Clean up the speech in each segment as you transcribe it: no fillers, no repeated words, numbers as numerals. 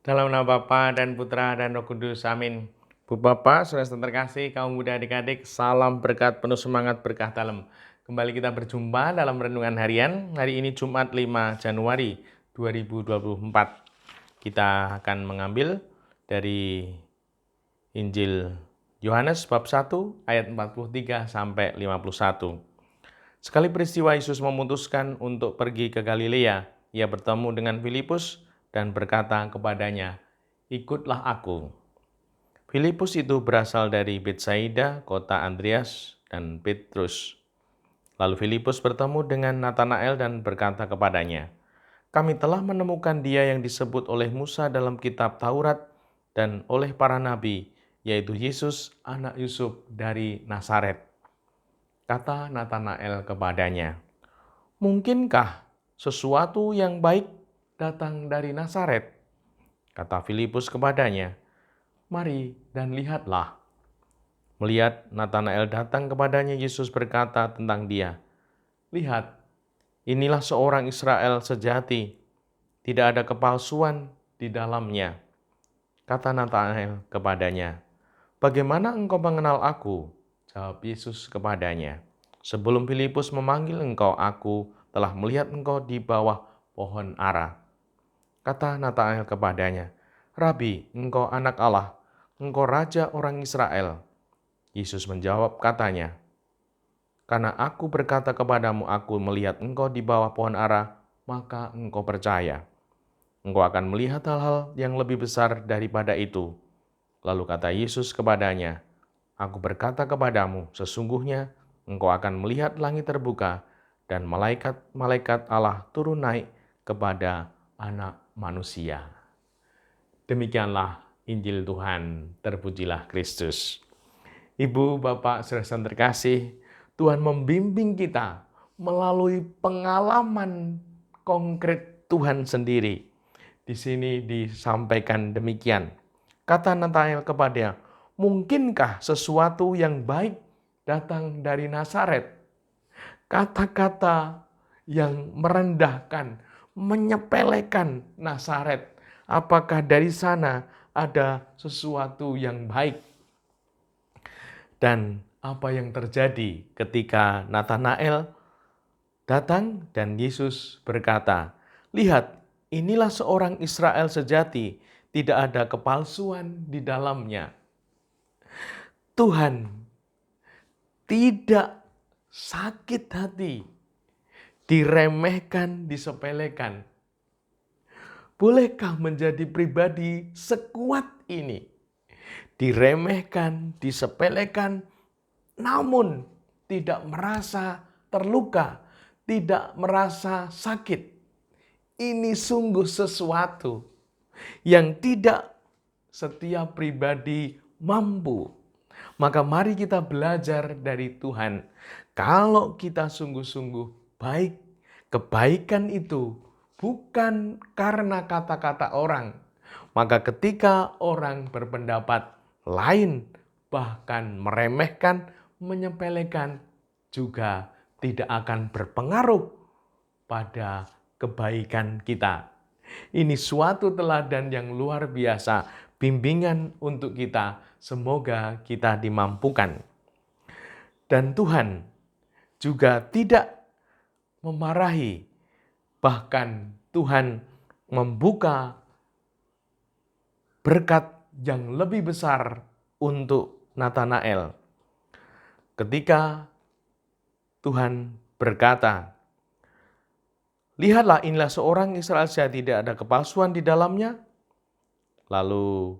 Dalam nama Bapa dan Putra dan Roh Kudus, amin. Bu Bapak, saudara terkasih, kaum muda adik-adik, salam berkat penuh semangat berkah dalam. Kembali kita berjumpa dalam renungan harian, hari ini Jumat 5 Januari 2024. Kita akan mengambil dari Injil Yohanes bab 1 ayat 43 sampai 51. Sekali peristiwa Yesus memutuskan untuk pergi ke Galilea, ia bertemu dengan Filipus dan berkata kepadanya, "Ikutlah aku." Filipus itu berasal dari Betsaida, kota Andreas dan Petrus. Lalu Filipus bertemu dengan Natanael dan berkata kepadanya, "Kami telah menemukan dia yang disebut oleh Musa dalam kitab Taurat dan oleh para nabi, yaitu Yesus, anak Yusuf dari Nazaret." Kata Natanael kepadanya, "Mungkinkah sesuatu yang baik datang dari Nazaret?" Kata Filipus kepadanya, "Mari dan lihatlah." Melihat Natanael datang kepadanya, Yesus berkata tentang dia, "Lihat, inilah seorang Israel sejati, tidak ada kepalsuan di dalamnya." Kata Natanael kepadanya, "Bagaimana engkau mengenal aku?" Jawab Yesus kepadanya, "Sebelum Filipus memanggil engkau, aku telah melihat engkau di bawah pohon ara." Kata Natanael kepadanya, "Rabi, engkau anak Allah, engkau raja orang Israel." Yesus menjawab katanya, "Karena aku berkata kepadamu, aku melihat engkau di bawah pohon ara, maka engkau percaya. Engkau akan melihat hal-hal yang lebih besar daripada itu." Lalu kata Yesus kepadanya, "Aku berkata kepadamu, sesungguhnya engkau akan melihat langit terbuka dan malaikat-malaikat Allah turun naik kepada anak manusia." Demikianlah Injil Tuhan, terpujilah Kristus. Ibu, Bapak, saudara terkasih, Tuhan membimbing kita melalui pengalaman konkret Tuhan sendiri. Di sini disampaikan demikian. Kata Natanael kepadanya, "Mungkinkah sesuatu yang baik datang dari Nazaret?" Kata-kata yang merendahkan, menyepelekan Nazaret. Apakah dari sana ada sesuatu yang baik? Dan apa yang terjadi ketika Natanael datang dan Yesus berkata, "Lihat, inilah seorang Israel sejati, tidak ada kepalsuan di dalamnya." Tuhan tidak sakit hati, diremehkan, disepelekan. Bolehkah menjadi pribadi sekuat ini? Diremehkan, disepelekan, namun tidak merasa terluka, tidak merasa sakit. Ini sungguh sesuatu yang tidak setiap pribadi mampu. Maka mari kita belajar dari Tuhan. Kalau kita sungguh-sungguh baik, kebaikan itu bukan karena kata-kata orang. Maka ketika orang berpendapat lain, bahkan meremehkan, menyepelekan, juga tidak akan berpengaruh pada kebaikan kita. Ini suatu teladan yang luar biasa, bimbingan untuk kita. Semoga kita dimampukan. Dan Tuhan juga tidak memarahi, bahkan Tuhan membuka berkat yang lebih besar untuk Natanael. Ketika Tuhan berkata, "Lihatlah, inilah seorang Israel sejati, tidak ada kepalsuan di dalamnya." Lalu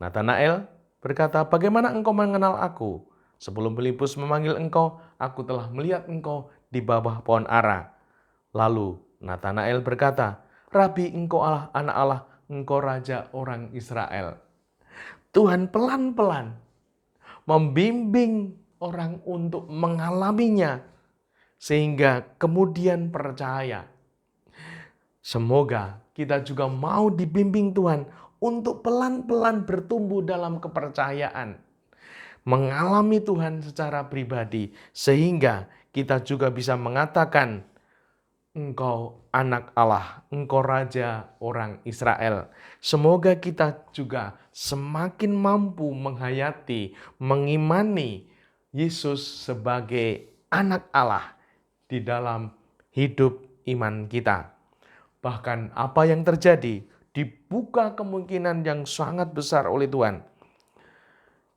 Natanael berkata, "Bagaimana engkau mengenal aku? Sebelum Filipus memanggil engkau, aku telah melihat engkau di bawah pohon ara." Lalu Natanael berkata, "Rabi, engkau Allah, anak Allah, engkau raja orang Israel." Tuhan pelan-pelan membimbing orang untuk mengalaminya sehingga kemudian percaya. Semoga kita juga mau dibimbing Tuhan untuk pelan-pelan bertumbuh dalam kepercayaan, mengalami Tuhan secara pribadi, sehingga kita juga bisa mengatakan, Engkau anak Allah, Engkau Raja orang Israel. Semoga kita juga semakin mampu menghayati, mengimani Yesus sebagai anak Allah di dalam hidup iman kita. Bahkan apa yang terjadi dibuka kemungkinan yang sangat besar oleh Tuhan.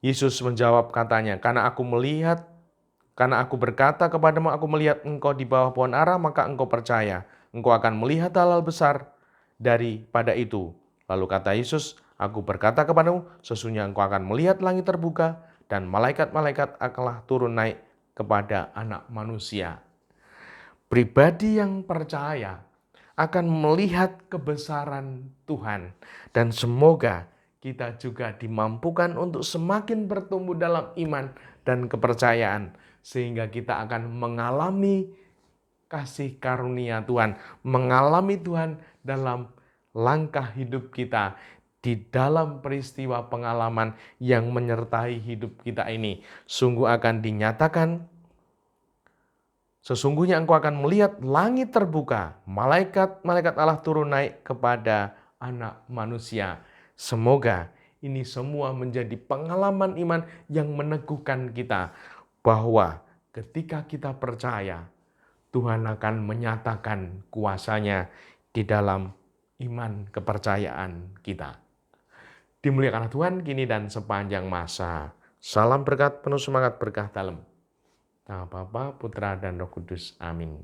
Yesus menjawab katanya, karena aku berkata kepadamu, aku melihat engkau di bawah pohon ara, maka engkau percaya. Engkau akan melihat hal-hal besar daripada itu. Lalu kata Yesus, aku berkata kepadamu, sesungguhnya engkau akan melihat langit terbuka, dan malaikat-malaikat akanlah turun naik kepada anak manusia. Pribadi yang percaya akan melihat kebesaran Tuhan. Dan semoga kita juga dimampukan untuk semakin bertumbuh dalam iman dan kepercayaan. Sehingga kita akan mengalami kasih karunia Tuhan. Mengalami Tuhan dalam langkah hidup kita. Di dalam peristiwa pengalaman yang menyertai hidup kita ini. Sungguh akan dinyatakan, sesungguhnya engkau akan melihat langit terbuka, malaikat-malaikat Allah turun naik kepada anak manusia. Semoga ini semua menjadi pengalaman iman yang meneguhkan kita bahwa ketika kita percaya, Tuhan akan menyatakan kuasa-Nya di dalam iman kepercayaan kita. Dimuliakan Tuhan kini dan sepanjang masa. Salam berkat penuh semangat berkah dalam. Nama Bapa, Putra, dan Roh Kudus. Amin.